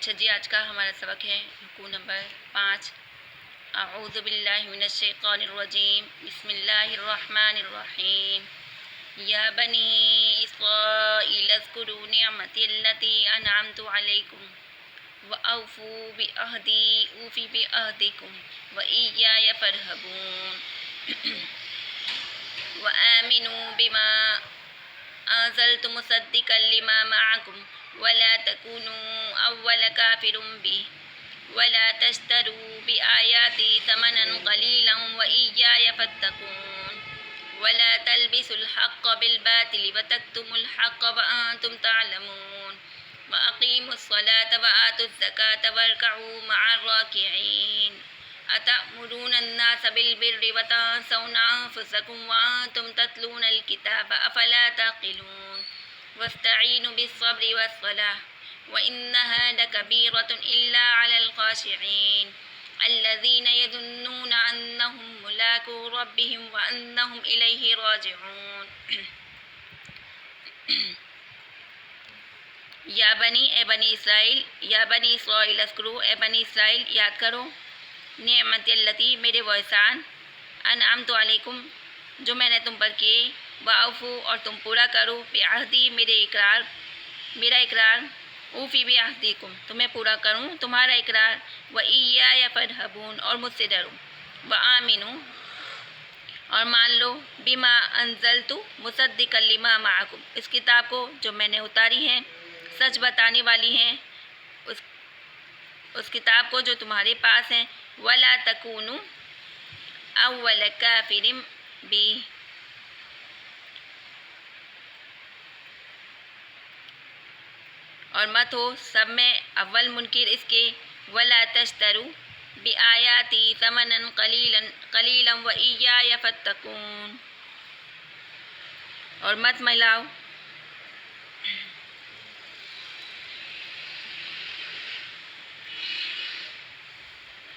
अच्छा जी, आज का हमारा सबक है रुकू नंबर 5। अऊज़ु बिल्लाहि मिनश शैतानिर रजीम, बिस्मिल्लाहिर्रहमानिर्रहीम। या बनी इस्राईल अज़्कुरू निअमती अल्लती अनअमतु अलैकुम व औफ़ू बिअहदी ऊफ़ी बिअहदिकुम व इय्याय फ़रहबून व आमिनू बिमा अंज़लतु मुसद्दिक़न लिमा मअकुम वला तकूनू अव्वल काफ़िरुम बिही वला तश्तरू बिआयाती समनन क़लीलन व इय्याय फ़त्तक़ून वला तल्बिसुल हक़्क़ बिलबातिल व तक्तुमुल हक़्क़ व अंतुम तअलमून व अक़ीमुस्सलात व आतुज़्ज़कात वरकऊ मअर राकिईन अतअमुरून अन्नास बिलबिर्रि व तंसौना अंफुसकुम व अंतुम तत्लूनल किताब अफ़ला तअक़िलून वस्तईनु बिस्सब्रि वस्सलाह व इन्नहा लकबीरतुन इल्ला अलल ख़ाशिईन अल्लज़ीना यज़ुन्नूना अन्नहुम मुलाक़ू रब्बिहिम व अन्नहुम इलैहि राजिऊन। या बनी ए बनी इसराइल, या बनी इसराइल अज़्कुरू ए बनी इसराइल याद करो, नेमती अल्लती मेरे वो एहसान, अनअमतु अलैकुम जो मैंने तुम पर किए, व औफ़ू और तुम पूरा करो, बिअहदी मेरा इकरार, ऊफ़ी बिअहदिकुम तुम्हें पूरा करूँ तुम्हारा इकरार, व इय्याय फ़रहबून और मुझसे डरो, व आमिनू और मान लो, बिमा अंज़लतु मुसद्दिक़न लिमा मअकुम इस किताब को जो मैंने उतारी है सच बताने वाली हैं उस किताब को जो तुम्हारे पास है। वला तकूनू अव्वल काफ़िरिम बिही और मत हो सब में अव्वल मुनकिर इसके। वला तश्तरू बिआयाती समनन क़लीलन व इय्याय फ़त्तक़ून और मत मिलाओ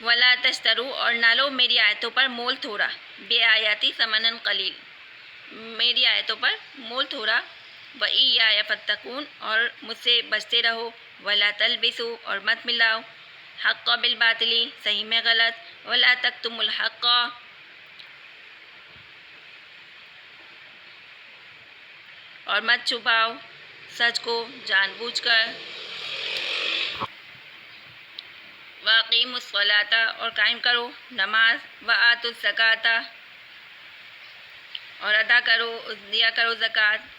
वला तश्तरू और ना लो मेरी आयतों पर मोल थोड़ा, बेआयाती समनन क़लील मेरी आयतों पर मोल थोड़ा, व इय्याय फ़त्तक़ून और मुझसे बचते रहो। वला तलबिसू और मत मिलाओ हक़्क़ बिलबातिली सही में गलत, वला तक्तुमुल हक़्क़ और मत छुपाओ सच को जानबूझकर। वक़ीमुस्सलाता और कायम करो नमाज, व आतुज़्ज़काता और अदा करो दिया करो ज़कात,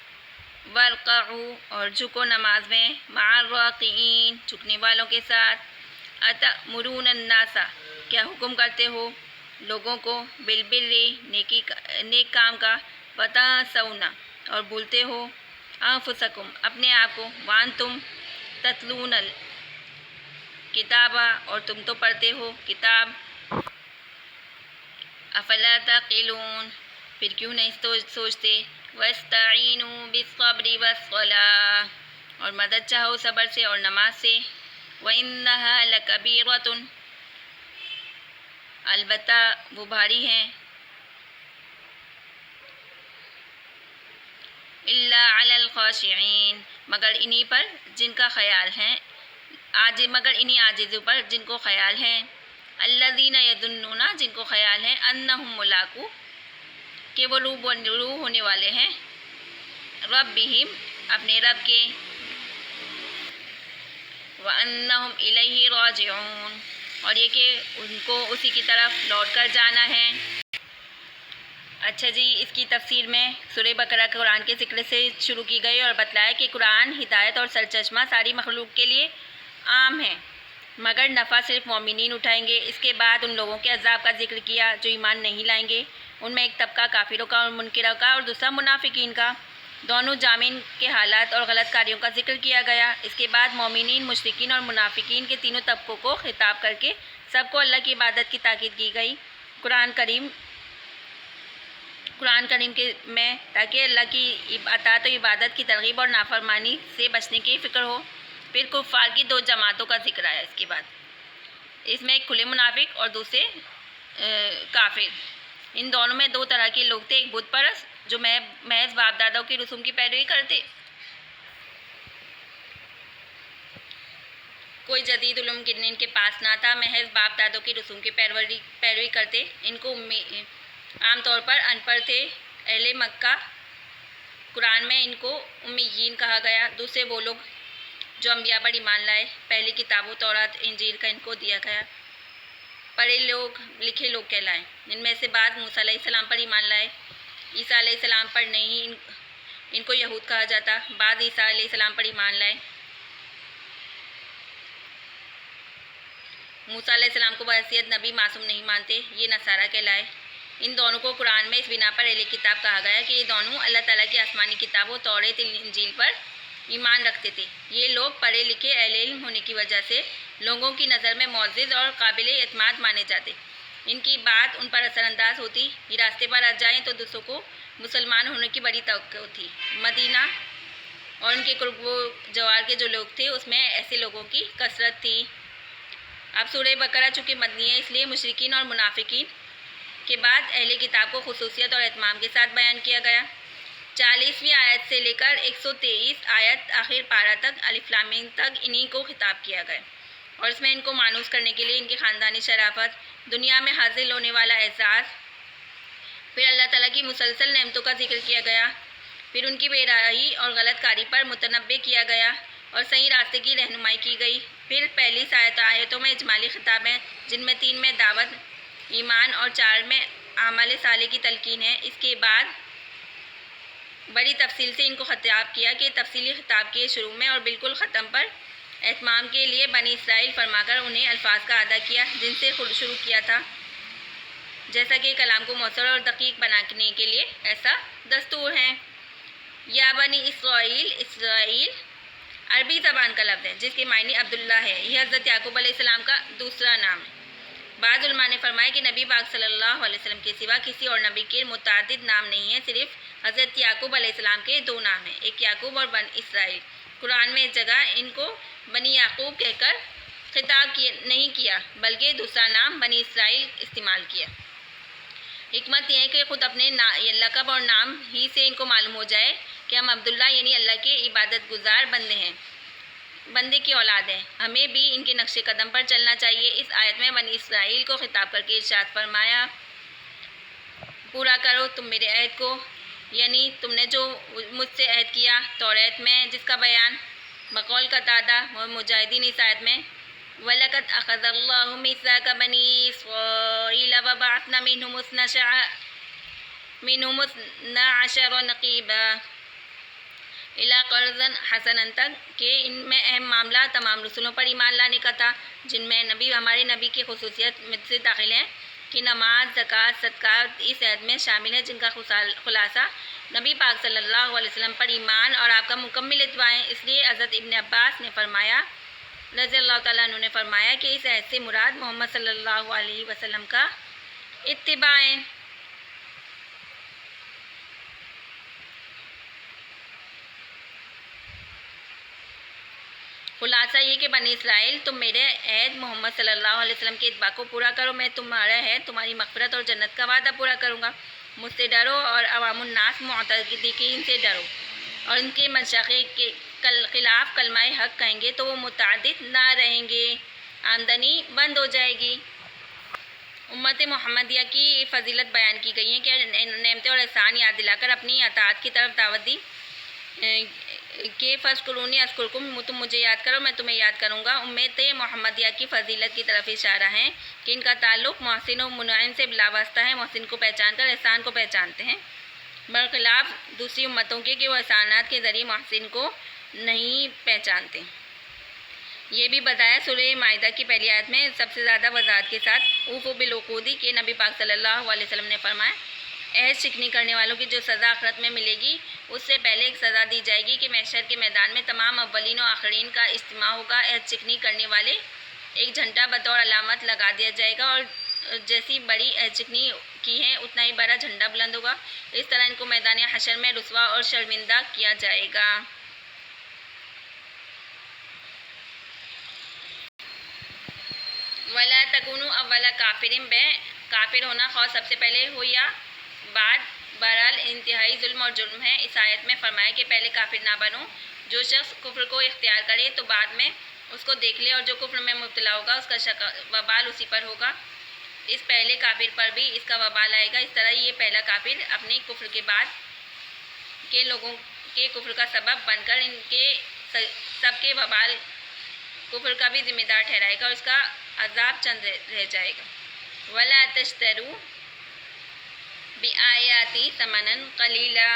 वरक़ऊ और झुको नमाज में, मअर राकिईन झुकने वालों के साथ। अतअमुरून अन्नासा क्या हुक्म करते हो लोगों को, बिलबिर्रि नेक काम का, व तंसौना और भूलते हो, अंफुसकुम अपने आप को, वांतुम तत्लूनल किताबा और तुम तो पढ़ते हो किताब, अफ़ला तक़िलून फिर क्यों नहीं सोचते, वस्तईनु बिस्सब्रि वस्सलाह और मदद चाहो सब्र से और नमाज से, व इन्नहा लकबीरतुन अलबत्ता वो भारी हैं, इल्ला अलल ख़ाशिईन मगर इन्हीं पर जिनका ख्याल है मगर इन्हीं आजिज़ों पर जिनको ख्याल है, अल्लज़ीना यज़ुन्नूना जिनको ख्याल है, अन्नहुम मुलाक़ू कि वो रूबरू होने वाले हैं, रब्बिहिम अपने रब के, व अन्नहुम इलैहि राजिऊन और ये कि उनको उसी की तरफ लौट कर जाना है। अच्छा जी, इसकी तफसीर में सूरह बकरा कुरान के ज़िक्र से शुरू की गई और बतलाया कि कुरान हिदायत और सरचश्मा सारी मखलूक के लिए आम है, मगर नफ़ा सिर्फ मोमिनीन उठाएंगे। इसके बाद उन लोगों के अज़ाब का जिक्र किया जो ईमान नहीं लाएंगे, उनमें एक तबका काफिरों का और मुनकिरों का और दूसरा मुनाफिकीन का, दोनों जामिन के हालात और गलत कार्यों का जिक्र किया गया। इसके बाद मोमिनीन, मुशरिकीन और मुनाफिकीन के तीनों तबकों को खिताब करके सबको अल्लाह की इबादत की ताकीद की गई कुरान करीम के में, ताकि अल्लाह की अताअत और इबादत की तरगीब और नाफरमानी से बचने की फ़िक्र हो। फिर कुफ़ार की दो जमातों का जिक्र आया इसके बाद, इसमें एक खुले मुनाफिक और दूसरे काफिर। इन दोनों में दो तरह के लोग थे, एक बुत परस्त जो महज बाप दादाओं की रसूम की पैरवी करते, कोई जदीद उलूम इनके पास ना था, महज बाप दादों की रसूम की पैरवी करते। इनको आमतौर पर अनपढ़ थे। अहले मक्का, कुरान में इनको उम्मीयीन कहा गया। दूसरे वो लोग जो अम्बिया पर ईमान लाए, पहली किताबों तौरात इंजील का इनको दिया गया, पढ़े लोग, लिखे लोग कहलाए। इनमें से बाद मूसा अलैहिस्सलाम पर ईमान लाए, ईसा अलैहिस्सलाम पर नहीं, इनको यहूद कहा जाता। बाद ईसा अलैहिस्सलाम पर ईमान लाए, मूसा अलैहिस्सलाम को बहैसियत नबी मासूम नहीं मानते, ये नसारा कहलाए। इन दोनों को कुरान में इस बिना पर अहले किताब कहा गया कि ये दोनों अल्लाह ताला की आसमानी किताबों तौरात इंजील पर ईमान रखते थे। ये लोग पढ़े लिखे अहले इल्म होने की वजह से लोगों की नज़र में मुअज़्ज़िज़ और काबिल एतमाद माने जाते। इनकी बात उन पर असरअंदाज होती। ये रास्ते पर आ जाएँ तो दूसरों को मुसलमान होने की बड़ी तवक्को थी। मदीना और उनके कुर्ब जवार के जो लोग थे उसमें ऐसे लोगों की कसरत थी। अब सूरह बकरा चूँकि मदनी है, इसलिए मुशरिकीन और मुनाफिकीन के बाद अहले किताब को खुसूसियत और एहतमाम के साथ बयान किया गया। 40वीं आयत से लेकर 123 आयत आखिर पारा तक अलिफ लाम मीम तक इन्हीं को खिताब किया गया और इसमें इनको मानूस करने के लिए इनकी ख़ानदानी शराफत, दुनिया में हासिल होने वाला एहसास, फिर अल्लाह ताला की मुसलसल नेमतों का जिक्र किया गया, फिर उनकी बेराही और गलत कारी पर मुतनब्बे किया गया और सही रास्ते की रहनुमाई की गई। फिर पहली आयतों में इजमाली खिताब हैं, जिनमें 3 में दावत, ईमान और 4 में आमल साले की तलकीन है। इसके बाद बड़ी तफसील से इनको खिताब किया कि तफसीली खिताब के शुरू में और बिल्कुल ख़त्म पर एहतमाम के लिए बनी इसराइल फरमाकर उन्हें अल्फाज का अदा किया जिनसे खुद शुरू किया था, जैसा कि कलाम को मौसर और दकीक बनाने के लिए ऐसा दस्तूर है। या बनी इसराइल, इसराइल अरबी ज़बान का लफ्ज़ है जिसके मायने अब्दुल्ला है। यह हज़रत याकूब अलैहिस्सलाम का दूसरा नाम है। बाद उलमा ने फरमाया कि नबी पाक सल्लल्लाहु अलैहि वसल्लम के सिवा किसी और नबी के मुतादिद नाम नहीं है, सिर्फ हज़रत याकूब अलैहिस्सलाम के 2 नाम हैं, एक याकूब और बन इसराइल। कुरान में इस जगह इनको बनी याकूब कहकर खिताब नहीं किया, बल्कि दूसरा नाम बनी इसराइल इस्तेमाल किया। हिकमत यह है कि ख़ुद अपने लक़ब और नाम ही से इनको मालूम हो जाए कि हम अब्दुल्ला यानी अल्लाह के इबादत गुजार बंदे हैं, बंदे की औलाद है। हमें भी इनके नक्शे कदम पर चलना चाहिए। इस आयत में बनी इसराइल को खिताब करके इरशाद फरमाया, पूरा करो तुम मेरे अहद को, यानी तुमने जो मुझसे अहद किया तौरात में, जिसका बयान बकौल कतादा और मुजाहिदीन इस आयत में वलक़द अख़ज़ल्लाहु मीसाक़ बनी इस्राईल व बअसना मिनहुम इस्ना अशरा नक़ीबा इला क़र्ज़न हसनन तक कि इनमें अहम मामला तमाम रसूलों पर ईमान लाने का था, जिनमें हमारे नबी की खुसूसियत में से दाखिल है कि नमाज, ज़कात, सदक़ात इस अहद में शामिल है, जिनका खुलासा नबी पाक सल्लल्लाहु अलैहि वसल्लम पर ईमान और आपका मुकम्मिल इत्बा है। इसलिए हज़रत इब्न अब्बास ने फरमाया, रज़ियल्लाहु तआला अन्हु ने फरमाया कि इस अहद से मुराद मोहम्मद सल्लल्लाहु अलैहि वसल्लम का इत्तिबा है। खुलासा ये कि बनी इसराइल तुम मेरे अहद मोहम्मद सल्लल्लाहु अलैहि वसल्लम के इत्बा को पूरा करो, मैं तुम्हारा है तुम्हारी मग़फ़िरत और जन्नत का वादा पूरा करूँगा। मुझसे डरो और अवामुन्नास मुअतक़िदीन से डरो, और इनके मनशाक़े के खिलाफ कलमाए हक़ कहेंगे तो वो मुतअद्दिद ना रहेंगे, आमदनी बंद हो जाएगी। उम्मत मोहम्मदिया की फ़जीलत बयान की गई है कि नेमतें और एहसान याद दिलाकर अपनी अताअत की तरफ दावत दी कि फ़ज़्कुरूनी अज़्कुरकुम, तुम मुझे याद करो मैं तुम्हें याद करूँगा। उम्मत मोहम्मदिया की फ़जीलत की तरफ इशारा है कि इनका ताल्लुक़ मोहसिन और मुनइम से बिलावास्ता है। मोहसिन को पहचान कर एहसान को पहचानते हैं, बरखिलाफ़ दूसरी उम्मतों के कि वो एहसानात के ज़रिए मोहसिन को नहीं पहचानते। ये भी बताया सूरह माइदा की पहली आयत में सबसे ज़्यादा वज़ाहत के साथ ऊफ़ू बिल-उक़ूदी के नबी पाक सल्लल्लाहु अलैहि वसल्लम ने फरमाया, अहद शिकनी करने वालों की जो सज़ा आखिरत में मिलेगी उससे पहले एक सज़ा दी जाएगी कि महशर के मैदान में तमाम अव्वलीन और आखिरीन का इज्तिमा होगा। अहद शिकनी करने वाले एक झंडा बतौर अलामत लगा दिया जाएगा और जैसी बड़ी अहद शिकनी की है उतना ही बड़ा झंडा बुलंद होगा। इस तरह इनको मैदान हशर में रुस्वा और शर्मिंदा किया जाएगा। वला तकुनु अव्वला काफिरिन बे, काफिर होना खौफ सबसे पहले हो या बाद, बहरहाल इंतहाई जुल्म और जुर्म है। इस आयत में फरमाया कि पहले काफिर ना बनो। जो शख्स कुफ्र को इख्तियार करे तो बाद में उसको देख ले, और जो कुफ्र में मुब्तला होगा उसका वबाल उसी पर होगा। इस पहले काफिर पर भी इसका वबाल आएगा। इस तरह ये पहला काफिर अपने कुफ्र के बाद के लोगों के कुफ्र का सबब बनकर इनके सबके वबाल कुफ्र का भी जिम्मेदार ठहराएगा और उसका अजाब चंद रह जाएगा। वला तश्तरू बिआयाती समनन कलीला।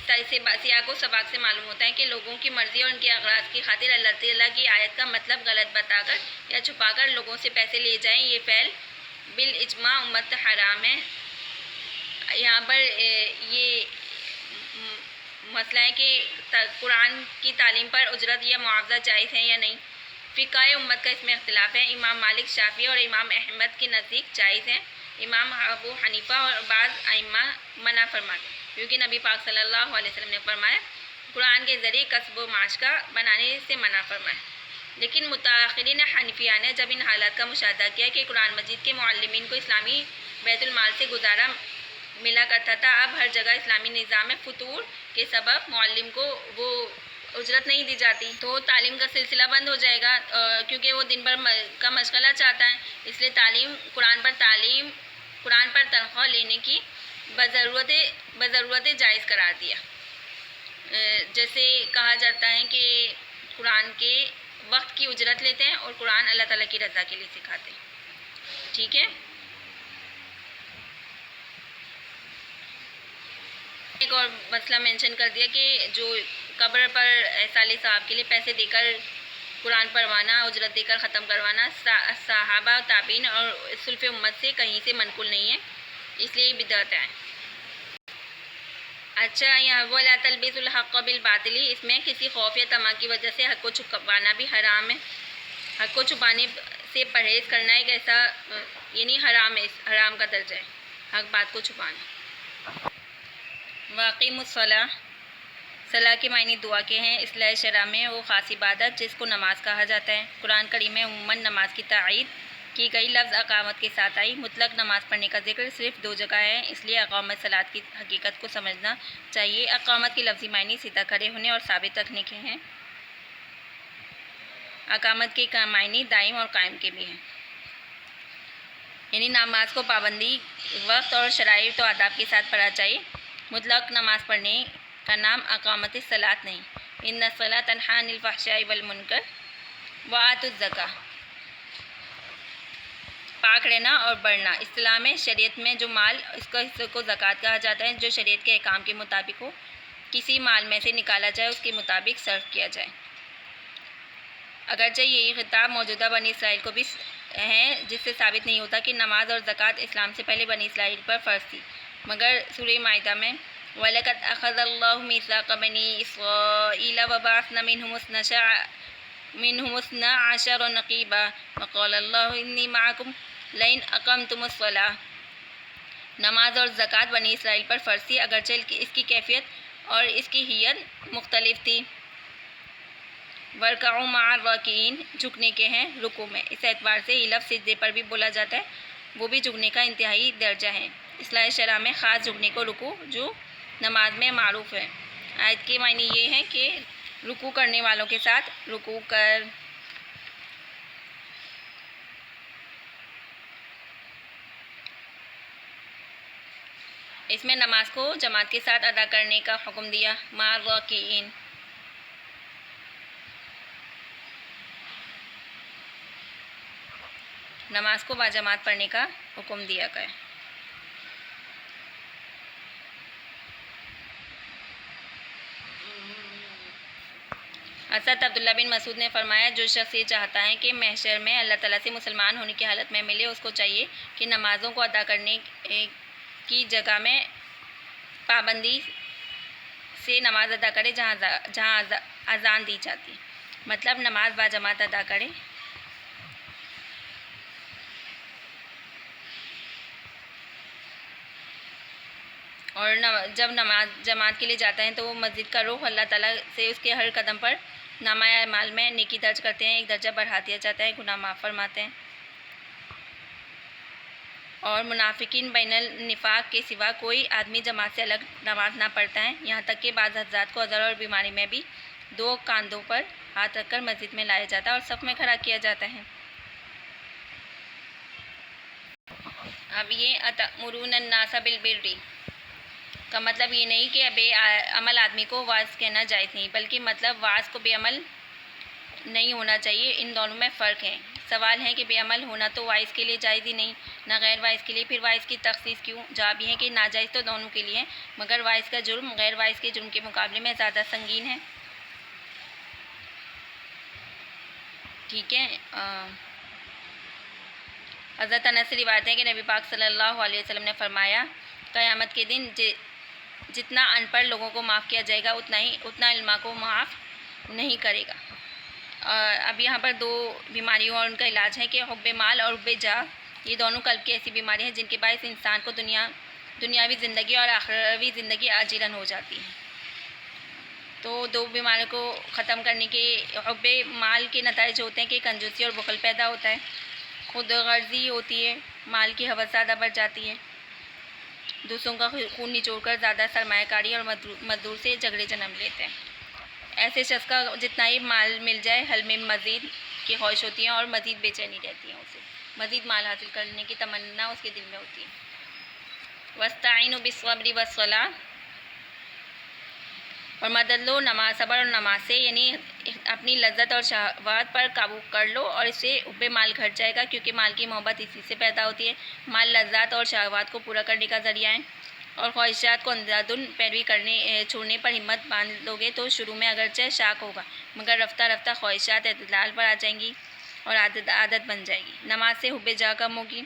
सियाको सबाक से मालूम होता है कि लोगों की मर्ज़ी और उनके अगराज की खातिर अल्लाह ताला की आयत का मतलब गलत बताकर या छुपाकर लोगों से पैसे ले जाएं, ये फ़ैल बिल इजमा उम्मत हराम है। यहाँ पर ये मसला है कि कुरान की तालीम पर उजरत या मुआवजा जायज़ है या नहीं। फ़िक़ाए उम्मत का इसमें इख्तिलाफ है। इमाम मालिक, शाफ़ी और इमाम अहमद के नज़दीक जायज़ है। इमाम अबू हनीफ़ा और बाज़ आइम्मा मना फरमाते, क्योंकि नबी पाक सल्लल्लाहु अलैहि वसल्लम ने फरमाया कुरान के ज़रिए कस्ब व माशका बनाने से मना फरमाया। लेकिन मुताख़िरीन हनफिया ने जब इन हालात का मुशाहदा किया कि कुरान मजीद के मुअल्लिमीन को इस्लामी बैतुल माल से गुजारा मिला करता था, अब हर जगह इस्लामी निज़ाम में फतूर के सबब मुअल्लिम को वो उजरत नहीं दी जाती, तो तालीम का सिलसिला बंद हो जाएगा, क्योंकि वो दिन भर का मशगला चाहता है। इसलिए कुरान पर तनख्वाह लेने की बज़रूरत जायज़ करार दिया। जैसे कहा जाता है कि कुरान के वक्त की उजरत लेते हैं और कुरान अल्लाह ताला की रज़ा के लिए सिखाते हैं। ठीक है। एक और मसला मेंशन कर दिया कि जो कब्र पर साले साहब के लिए पैसे देकर कुरान पढ़वाना, उजरत देकर ख़त्म करवाना सहाबा, ताबीन और सुल्फ़ उम्मत से कहीं से मनकुल नहीं है, इसलिए बिदअत है। अच्छा, यहाँ वला तलबिसुल हक़्क़ बिल बातिली, इसमें किसी खौफ या तमा की वजह से हक़ को छुपाना भी हराम है। हक़ को छुपाने से परहेज़ करना एक ऐसा यानी हराम है, हराम का दर्जा है हक़ बात को छुपाना। वाक़िमुस्सलाह, सलाह के मायने दुआ के हैं। इस्लाह शरअ में वो ख़ास इबादत जिसको नमाज कहा जाता है। कुरान करीम में उम्मन नमाज की तायीद की गई लफ्ज़ अकामत के साथ आई। मुतलक नमाज पढ़ने का जिक्र सिर्फ 2 जगह है, इसलिए अकामत सलात की हकीकत को समझना चाहिए। अकामत के लफ्ज़ी मायने सीधा खड़े होने और साबित रखने के हैं। अकामत के मायने दाइम और कायम के भी हैं, यानी नमाज को पाबंदी, वक्त और शराइत और आदाब के साथ पढ़ा चाहिए। मुतलक नमाज पढ़ने का नाम अकामत सलात नहीं। इन्ना सलात तन्हा अनिल फ़हशाई वल मुनकर व आतुज़ ज़का, पाक रहना और बढ़ना। इस्लाम में शरीयत में जो माल, इसका हिस्से को ज़कात कहा जाता है, जो शरीयत के अहकाम के मुताबिक हो। किसी माल में से निकाला जाए, उसके मुताबिक सर्फ किया जाए। अगरचे यही खिताब मौजूदा बनी इसराइल को भी है, जिससे साबित नहीं होता कि नमाज और ज़कात इस्लाम से पहले बनी इसराइल पर फ़र्ज़ थी। मगर सूरह माइदा में वलक़द अख़ज़ल्लाहु मीसाक़ बनी इस्राईल व बअसना मिनहुम इस्ना अशरा नक़ीबा व क़ालल्लाहु इन्नी मअकुम लइन अक़मतुमुस्सलाह। नमाज और ज़कात बनी इसराइल पर फ़र्ज़ थी, अगरचे इसकी कैफियत और इसकी हियत मुख्तलिफ थी। वर्काउ मार राकीन, झुकने के हैं रुकू में। इस एतबार से ये लफ्ज़ सिजदे पर भी बोला जाता है, वो भी झुकने का इंतहाई दर्जा है। इस्लाह शरअ में ख़ास झुकने को रुकू जो नमाज में मारूफ़ है। आयत के मायने ये हैं कि रुकू करने वालों के साथ रुकू कर। इसमें नमाज को जमात के साथ अदा करने का हुक्म दिया। मार राकीन, नमाज को बाजमात पढ़ने का हुक्म दिया गया। हज़रत अब्दुल्ला बिन मसूद ने फरमाया, जो शख्स ये चाहता है कि महशर में अल्लाह ताला से मुसलमान होने की हालत में मिले, उसको चाहिए कि नमाज़ों को अदा करने की जगह में पाबंदी से नमाज अदा करे जहाँ अजान दी जाती है, मतलब नमाज बाजमात अदा करे। और जब नमाज जमात के लिए जाता है तो वो मस्जिद का रुख अल्लाह ताला से उसके हर कदम पर नामा अमाल में नेकी दर्ज करते हैं, एक दर्जा बढ़ा दिया जाता है, गुनाह माफ़ फरमाते हैं। और मुनाफिकीन बैनल निफाक के सिवा कोई आदमी जमात से अलग नमाज ना पढ़ता है, यहाँ तक कि बाज़ हज़रात को अज़र और बीमारी में भी 2 कंधों पर हाथ रखकर मस्जिद में लाया जाता है और सफ़ में खड़ा किया जाता है। अब ये अतमुरून अन्नास बिलबिर्रि का मतलब ये नहीं कि बेअमल आदमी को वाज कहना जायज़ नहीं, बल्कि मतलब वाज को बेअमल नहीं होना चाहिए। इन दोनों में फ़र्क है। सवाल है कि बेअमल होना तो वाइस के लिए जायज़ ही नहीं, ना गैर वाइस के लिए, फिर वाइस की तखसीस क्यों? जवाब ये है कि नाजायज़ तो दोनों के लिए है, मगर वाइस का जुर्म गैर वाइस के जुर्म के मुकाबले में ज़्यादा संगीन है। ठीक है। हज़रत अनस से रिवायत है कि नबी पाक सल्लल्लाहु अलैहि वसल्लम ने फरमाया, क़यामत के दिन जितना अनपढ़ लोगों को माफ़ किया जाएगा उतना इल्मा को माफ़ नहीं करेगा। अब यहाँ पर 2 बीमारियों और उनका इलाज है कि हुब्बे माल और हुब्बे जाह, ये दोनों कल्ब की ऐसी बीमारी हैं जिनके बायस इंसान को दुनियावी ज़िंदगी और आखिरवी ज़िंदगी आजीलन हो जाती है। तो 2 बीमारियों को ख़त्म करने के हुब्बे माल के नताइज होते हैं कि कंजूसी और बुखल पैदा होता है, खुद गर्जी होती है, माल की हवस ज़्यादा बढ़ जाती है, दूसरों का खून निचोड़कर ज़्यादा सरमायाकारी और मजदूर से झगड़े जन्म लेते हैं। ऐसे शख्स का जितना ही माल मिल जाए हल में मज़ीद की ख्वाहिश होती है और मज़ीद बेचैनी रहती है, उसे मज़ीद माल हासिल करने की तमन्ना उसके दिल में होती है। वस्ताइनु बिस्सब्रि वस्सलाह, और मदद लो नमाज सब्र और नमाज से, यानी अपनी लज्जत और शहवात पर काबू कर लो और इससे हुब्बे माल घट जाएगा, क्योंकि माल की मोहब्बत इसी से पैदा होती है। माल लज्जत और शहवात को पूरा करने का ज़रिया है, और ख्वाहिशात को अंधाधुन पैरवी छोड़ने पर हिम्मत बांध लोगे तो शुरू में अगरचे शाक होगा, मगर रफ्ता रफ्ता ख्वाहिशात एतदाल पर आ जाएंगी और आदत बन जाएगी। नमाज से हुब्बे जा कम होगी।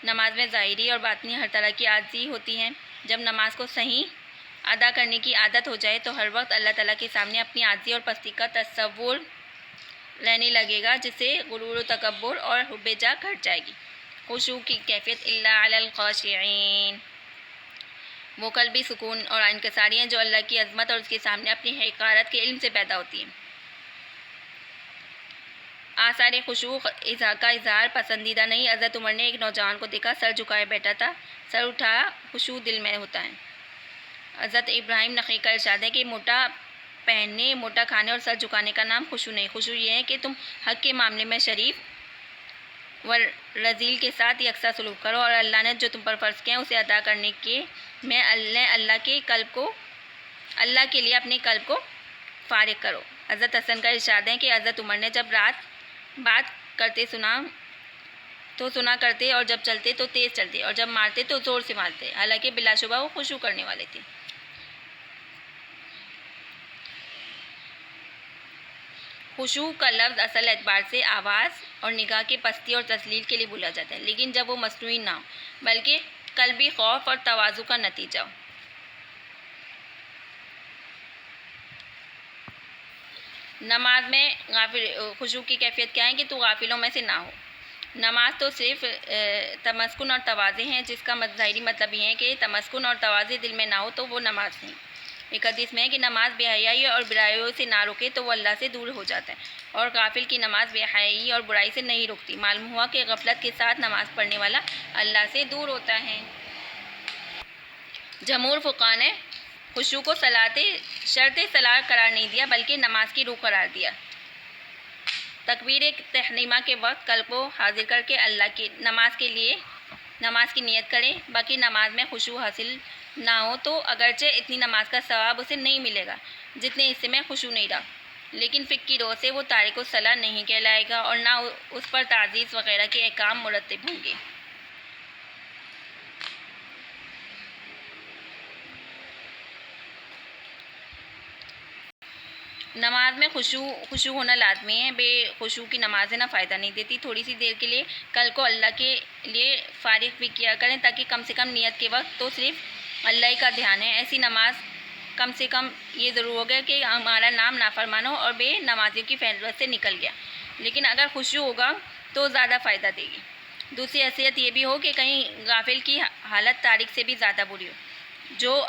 नमाज में ज़ाहिरी और बातनी हर तरह की आजिज़ी होती है। जब नमाज को सही अदा करने की आदत हो जाए तो हर वक्त अल्लाह ताला के सामने अपनी आजिज़ी और पस्ती का तसव्वुर रहने लगेगा, जिससे गुरूर तकब्बुर और हुब्बे जा घट जाएगी। खुशू की कैफियत इल्ला अलल खाशिईन, वो कल्बी सुकून और इनकसारी हैं जो अल्लाह की अज़मत और उसके सामने अपनी हक़ारत के इल्म से पैदा होती हैं। आसार खुशू का इज़हार पसंदीदा नहीं। हज़रत उमर ने एक नौजवान को देखा, सर झुकाए बैठा था, सर उठाया, खुशू दिल में होता है। हज़रत इब्राहिम नक़ी का इरशाद है कि मोटा पहनने, मोटा खाने और सर झुकाने का नाम खुशू नहीं। खुशू ये है कि तुम हक़ के मामले में शरीफ व रज़ील के साथ यकसा सलूक करो, और अल्लाह ने जो तुम पर फ़र्ज़ किया है उसे अदा करने के में अल्लाह के लिए अपने कल्ब को फ़ारिग करो। हज़रत हसन का इरशाद है कि हज़रत उमर ने जब रात बात करते सुना करते, और जब चलते तो तेज़ चलते, और जब मारते तो ज़ोर से मारते। हालांकि बिलाशुबा वो खुशू करने वाले थे। खुशू का लफ्ज़ असल एतबार से आवाज़ और निगाह की पस्ती और तस्लील के लिए बोला जाता है, लेकिन जब वो मसनूई ना हो बल्कि कल्बी खौफ और तवाज़ु का नतीजा हो। नमाज में खुशू की कैफियत क्या है कि तो गाफिलों में से ना हो। नमाज तो सिर्फ तमस्कुन और तवाज़े हैं, जिसका ज़ाहिरी मतलब ये है कि तमस्कुन और तवाज़े दिल में ना हो तो वो नमाज नहीं। एक हदीस में है कि नमाज बेहयाई और बुराइयों से ना रोके तो वो अल्लाह से दूर हो जाता है, और गाफिल की नमाज बेहयाई और बुराई से नहीं रोकती। मालूम हुआ कि गफलत के साथ नमाज पढ़ने वाला अल्लाह से दूर होता है। जमहूर फ़ुक़हा ने खुशू को शर्त सलाह करार नहीं दिया, बल्कि नमाज की रूह करार दिया। तकबीर तहरीमा के वक्त कल्ब को हाजिर करके अल्लाह की नमाज की नियत करें। बाकी नमाज में खुशू हासिल ना हो तो अगरचे इतनी नमाज का सवाब उसे नहीं मिलेगा जितने हिस्से में खुशू नहीं रहा, लेकिन फ़िक्र की रोह से वो तारिक सलाह नहीं कहलाएगा और ना उस पर ताज़ीज़ वग़ैरह के अहकाम मुरत्तब होंगे। नमाज में खुशू होना लाजमी है। बेखुशू की नमाज़ें ना फ़ायदा नहीं देती। थोड़ी सी देर के लिए कल को अल्लाह के लिए फ़ारिग भी किया करें, ताकि कम से कम नियत के वक्त तो सिर्फ अल्लाह ही का ध्यान है। ऐसी नमाज कम से कम ये ज़रूर हो गया कि हमारा नाम नाफरमानो और बेनमाजियों की फहरिस्त से निकल गया, लेकिन अगर खुशू होगा तो ज़्यादा फ़ायदा देगी। दूसरी हैसियत ये भी हो कि कहीं गाफिल की हालत तारीख से भी ज़्यादा बुरी हो। जो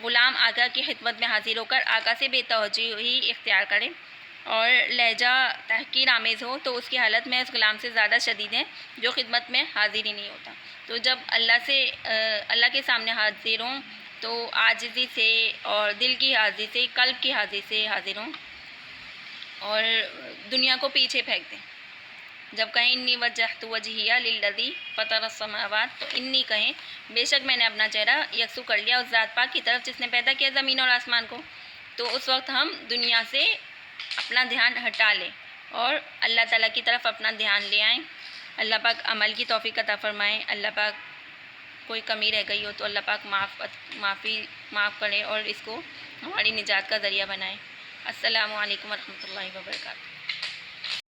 ग़ुलाम आका की खिदमत में हाजिर होकर आका से बेतवज्जोही इख्तियार करे और लहजा तहकीर आमेज़ हो, तो उसकी हालत में उस ग़ुलाम से ज़्यादा शदीद है जो खिदमत में हाजिर ही नहीं होता। तो जब अल्लाह के सामने हाजिर हों तो आजिज़ी से और दिल की हाजिरी से, कल्ब की हाजिरी से हाजिर हों। और दुनिया को पीछे फेंक दें। जब कहें इन्नी वजहतु वजहिया लिल्लज़ी फ़तरस समावात, तो इन्नी कहें बेशक मैंने अपना चेहरा यकसू कर लिया उस ज़ात पाक की तरफ जिसने पैदा किया ज़मीन और आसमान को। तो उस वक्त हम दुनिया से अपना ध्यान हटा लें और अल्लाह ताला की तरफ अपना ध्यान ले आएँ। अल्लाह पाक अमल की तौफ़ीक़ अता फ़रमाएँ। अल्लाह पाक कोई कमी रह गई हो तो अल्लाह पाक माफ़ करें और इसको हमारी निजात का ज़रिया बनाएँ। अस्सलामु अलैकुम वरहमतुल्लाहि वबरकातुहू।